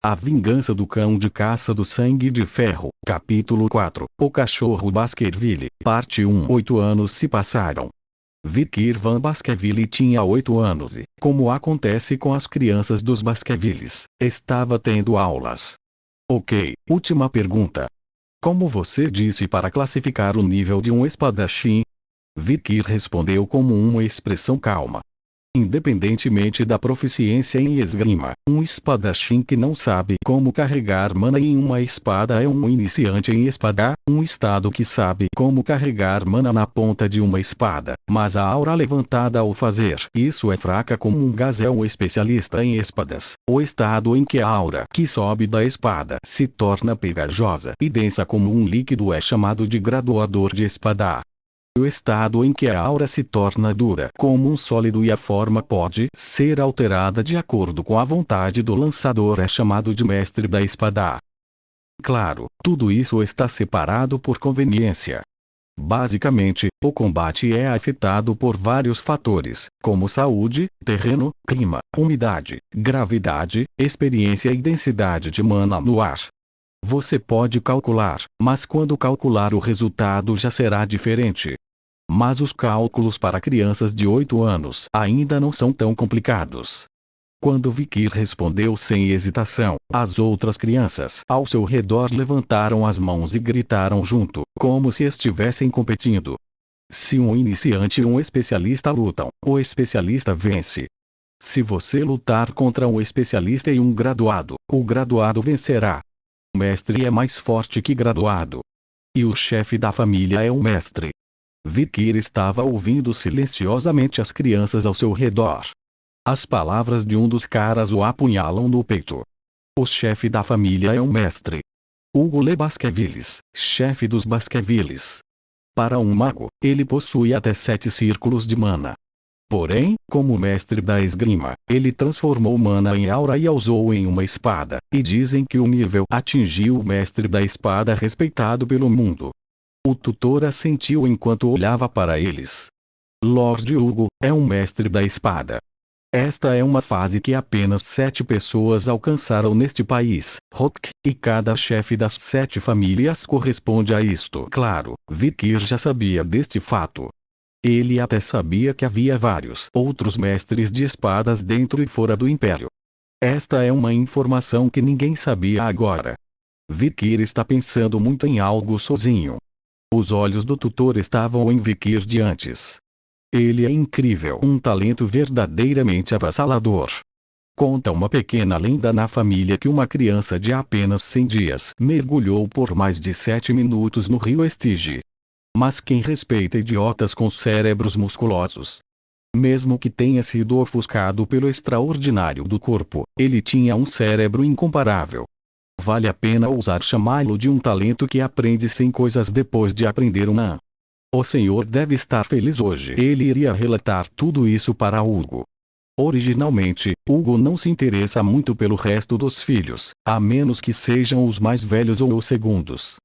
A Vingança do Cão de Caça do Sangue de Ferro, Capítulo 4, O Cachorro Baskerville, Parte 1. 8 anos se passaram. Vickir Van Baskerville tinha 8 anos e, como acontece com as crianças dos Baskervilles, estava tendo aulas. Ok, última pergunta. Como você disse para classificar o nível de um espadachim? Vickir respondeu como uma expressão calma. Independentemente da proficiência em esgrima, um espadachim que não sabe como carregar mana em uma espada é um iniciante em espada, um estado que sabe como carregar mana na ponta de uma espada, mas a aura levantada ao fazer isso é fraca como um gás é um especialista em espadas, o estado em que a aura que sobe da espada se torna pegajosa e densa como um líquido é chamado de graduador de espada. O estado em que a aura se torna dura como um sólido e a forma pode ser alterada de acordo com a vontade do lançador é chamado de mestre da espada. Claro, tudo isso está separado por conveniência. Basicamente, o combate é afetado por vários fatores, como saúde, terreno, clima, umidade, gravidade, experiência e densidade de mana no ar. Você pode calcular, mas quando calcular o resultado já será diferente. Mas os cálculos para crianças de 8 anos ainda não são tão complicados. Quando Vickir respondeu sem hesitação, as outras crianças ao seu redor levantaram as mãos e gritaram junto, como se estivessem competindo. Se um iniciante e um especialista lutam, o especialista vence. Se você lutar contra um especialista e um graduado, o graduado vencerá. O mestre é mais forte que graduado. E o chefe da família é um mestre. Vickir estava ouvindo silenciosamente as crianças ao seu redor. As palavras de um dos caras o apunhalam no peito. O chefe da família é um mestre. Hugo Le Baskervilles, chefe dos Baskervilles. Para um mago, ele possui até 7 círculos de mana. Porém, como mestre da esgrima, ele transformou mana em aura e a usou em uma espada, e dizem que o nível atingiu o mestre da espada respeitado pelo mundo. O tutor assentiu enquanto olhava para eles. Lord Hugo é um mestre da espada. Esta é uma fase que apenas 7 pessoas alcançaram neste país, Rock, e cada chefe das 7 famílias corresponde a isto. Claro, Vickir já sabia deste fato. Ele até sabia que havia vários outros mestres de espadas dentro e fora do Império. Esta é uma informação que ninguém sabia agora. Vickir está pensando muito em algo sozinho. Os olhos do tutor estavam em Vickir de antes. Ele é incrível, um talento verdadeiramente avassalador. Conta uma pequena lenda na família que uma criança de apenas 100 dias mergulhou por mais de 7 minutos no rio Estige. Mas quem respeita idiotas com cérebros musculosos? Mesmo que tenha sido ofuscado pelo extraordinário do corpo, ele tinha um cérebro incomparável. Vale a pena ousar chamá-lo de um talento que aprende 100 coisas depois de aprender uma. O senhor deve estar feliz hoje. Ele iria relatar tudo isso para Hugo. Originalmente, Hugo não se interessa muito pelo resto dos filhos, a menos que sejam os mais velhos ou os segundos.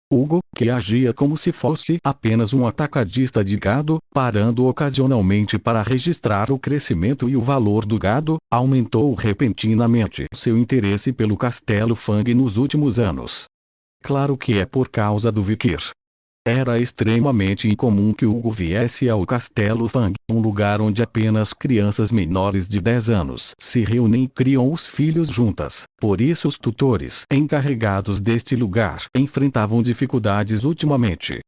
Hugo, que agia como se fosse apenas um atacadista de gado, parando ocasionalmente para registrar o crescimento e o valor do gado, aumentou repentinamente seu interesse pelo Castelo Fang nos últimos anos. Claro que é por causa do Vickir. Era extremamente incomum que Hugo viesse ao Castelo Fang, um lugar onde apenas crianças menores de 10 anos se reúnem e criam os filhos juntas. Por isso os tutores encarregados deste lugar enfrentavam dificuldades ultimamente.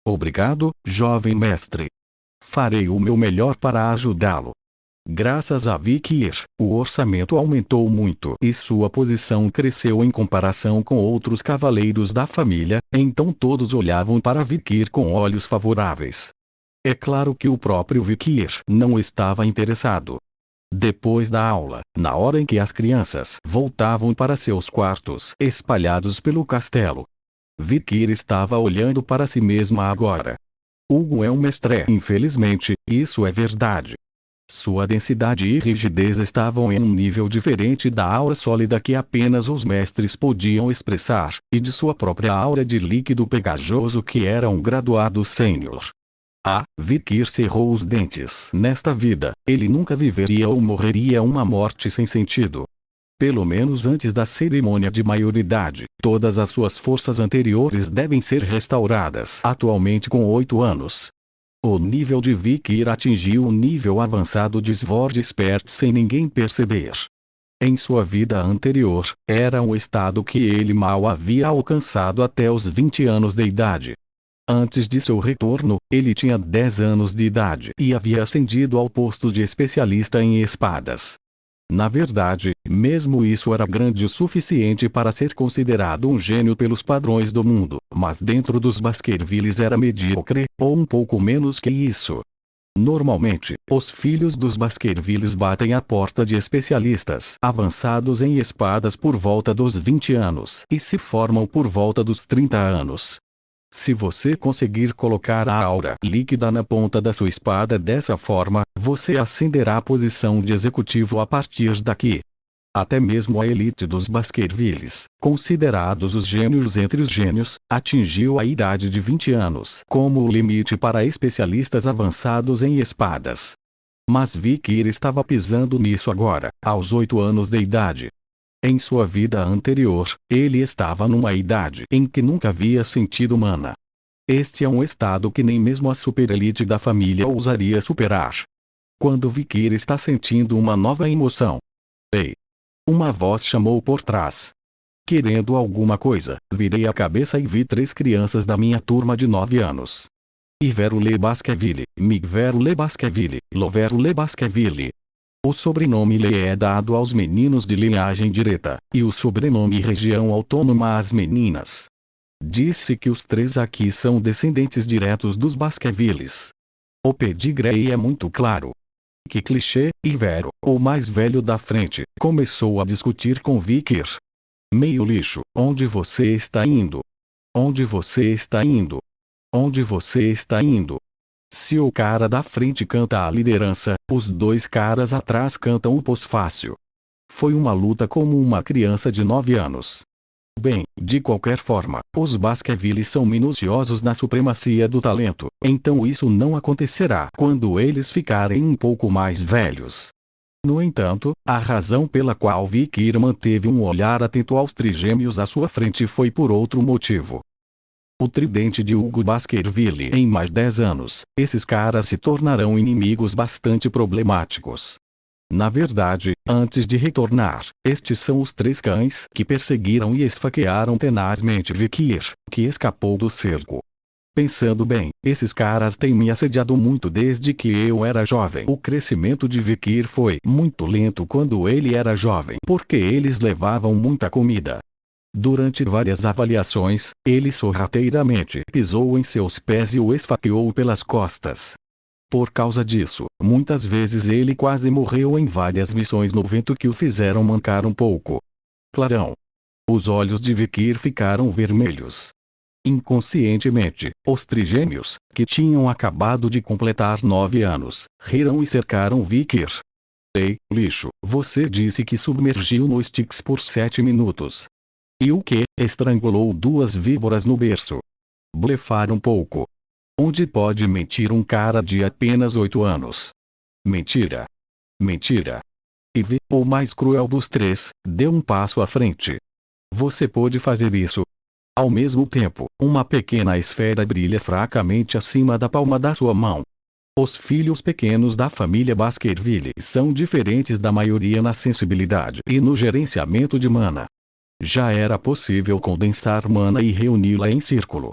Obrigado, jovem mestre. Farei o meu melhor para ajudá-lo. Graças a Vickir, o orçamento aumentou muito e sua posição cresceu em comparação com outros cavaleiros da família, então todos olhavam para Vickir com olhos favoráveis. É claro que o próprio Vickir não estava interessado. Depois da aula, na hora em que as crianças voltavam para seus quartos espalhados pelo castelo, Vickir estava olhando para si mesma agora. Hugo é um mestre. Infelizmente, isso é verdade. Sua densidade e rigidez estavam em um nível diferente da aura sólida que apenas os mestres podiam expressar, e de sua própria aura de líquido pegajoso que era um graduado sênior. Vickir cerrou os dentes. Nesta vida, ele nunca viveria ou morreria uma morte sem sentido. Pelo menos antes da cerimônia de maioridade, todas as suas forças anteriores devem ser restauradas. Atualmente com 8 anos. O nível de Vikir atingiu um nível avançado de Sword Expert sem ninguém perceber. Em sua vida anterior, era um estado que ele mal havia alcançado até os 20 anos de idade. Antes de seu retorno, ele tinha 10 anos de idade e havia ascendido ao posto de especialista em espadas. Na verdade, mesmo isso era grande o suficiente para ser considerado um gênio pelos padrões do mundo, mas dentro dos Baskervilles era medíocre, ou um pouco menos que isso. Normalmente, os filhos dos Baskervilles batem a porta de especialistas avançados em espadas por volta dos 20 anos e se formam por volta dos 30 anos. Se você conseguir colocar a aura líquida na ponta da sua espada dessa forma, você ascenderá à posição de executivo a partir daqui. Até mesmo a elite dos Baskervilles, considerados os gênios entre os gênios, atingiu a idade de 20 anos como o limite para especialistas avançados em espadas. Mas Vikir estava pisando nisso agora, aos 8 anos de idade. Em sua vida anterior, ele estava numa idade em que nunca havia sentido mana. Este é um estado que nem mesmo a superelite da família ousaria superar. Quando Vikir está sentindo uma nova emoção. Ei! Uma voz chamou por trás. Querendo alguma coisa, virei a cabeça e vi 3 crianças da minha turma de 9 anos. Ivero Le Baskerville, Migvero Le Baskerville, Lovero Le Baskerville. O sobrenome Le é dado aos meninos de linhagem direta, e o sobrenome região autônoma às meninas. Disse que os 3 aqui são descendentes diretos dos Baskervilles. O pedigree é muito claro. Que clichê, Ivero, o mais velho da frente, começou a discutir com Vikir. Meio lixo, onde você está indo? Onde você está indo? Onde você está indo? Se o cara da frente canta a liderança, os 2 caras atrás cantam o pós-fácil. Foi uma luta como uma criança de 9 anos. Bem, de qualquer forma, os Baskervilles são minuciosos na supremacia do talento, então isso não acontecerá quando eles ficarem um pouco mais velhos. No entanto, a razão pela qual Vikir manteve um olhar atento aos trigêmeos à sua frente foi por outro motivo. O tridente de Hugo Baskerville em mais 10 anos, esses caras se tornarão inimigos bastante problemáticos. Na verdade, antes de retornar, estes são os 3 cães que perseguiram e esfaquearam tenazmente Vikir, que escapou do cerco. Pensando bem, esses caras têm me assediado muito desde que eu era jovem. O crescimento de Vikir foi muito lento quando ele era jovem porque eles levavam muita comida. Durante várias avaliações, ele sorrateiramente pisou em seus pés e o esfaqueou pelas costas. Por causa disso, muitas vezes ele quase morreu em várias missões no vento que o fizeram mancar um pouco. Clarão. Os olhos de Vikir ficaram vermelhos. Inconscientemente, os trigêmeos, que tinham acabado de completar 9 anos, riram e cercaram Vikir. Ei, lixo, você disse que submergiu no Styx por 7 minutos. E o que? Estrangulou 2 víboras no berço. Blefar um pouco. Onde pode mentir um cara de apenas 8 anos? Mentira. Mentira. E V, o mais cruel dos 3, deu um passo à frente. Você pôde fazer isso. Ao mesmo tempo, uma pequena esfera brilha fracamente acima da palma da sua mão. Os filhos pequenos da família Baskerville são diferentes da maioria na sensibilidade e no gerenciamento de mana. Já era possível condensar mana e reuni-la em círculo.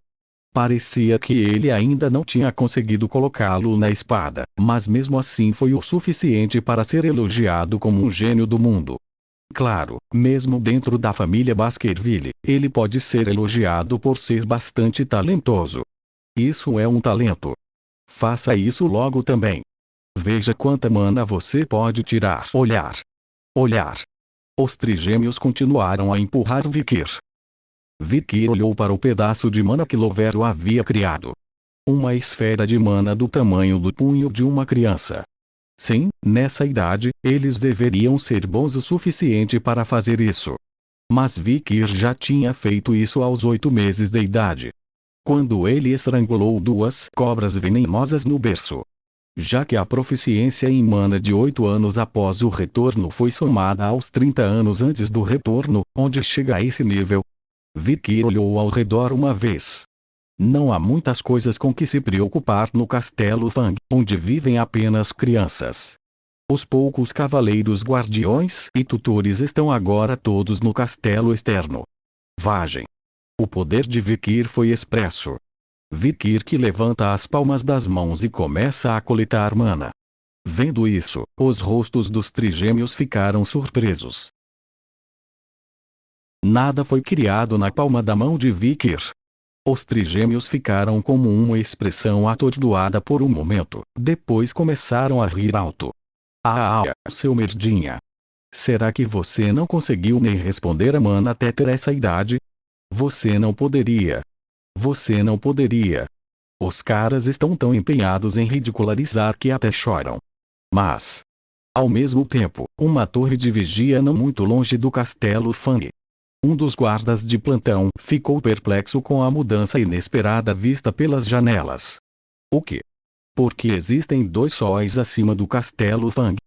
Parecia que ele ainda não tinha conseguido colocá-lo na espada, mas mesmo assim foi o suficiente para ser elogiado como um gênio do mundo. Claro, mesmo dentro da família Baskerville, ele pode ser elogiado por ser bastante talentoso. Isso é um talento. Faça isso logo também. Veja quanta mana você pode tirar. Olhar. Olhar. Os trigêmeos continuaram a empurrar Vikir. Vikir olhou para o pedaço de mana que Lovero havia criado. Uma esfera de mana do tamanho do punho de uma criança. Sim, nessa idade, eles deveriam ser bons o suficiente para fazer isso. Mas Vikir já tinha feito isso aos 8 meses de idade. Quando ele estrangulou 2 cobras venenosas no berço. Já que a proficiência em mana de 8 anos após o retorno foi somada aos 30 anos antes do retorno, onde chega a esse nível? Vikir olhou ao redor uma vez. Não há muitas coisas com que se preocupar no Castelo Fang, onde vivem apenas crianças. Os poucos cavaleiros guardiões e tutores estão agora todos no castelo externo. Vagem. O poder de Vikir foi expresso. Vikir que levanta as palmas das mãos e começa a coletar mana. Vendo isso, os rostos dos trigêmeos ficaram surpresos. Nada foi criado na palma da mão de Vikir. Os trigêmeos ficaram como uma expressão atordoada por um momento, depois começaram a rir alto. Seu merdinha. Será que você não conseguiu nem responder a mana até ter essa idade? Você não poderia. Você não poderia. Os caras estão tão empenhados em ridicularizar que até choram. Mas, ao mesmo tempo, uma torre de vigia não muito longe do castelo Fang. Um dos guardas de plantão ficou perplexo com a mudança inesperada vista pelas janelas. O que? Porque existem 2 sóis acima do castelo Fang.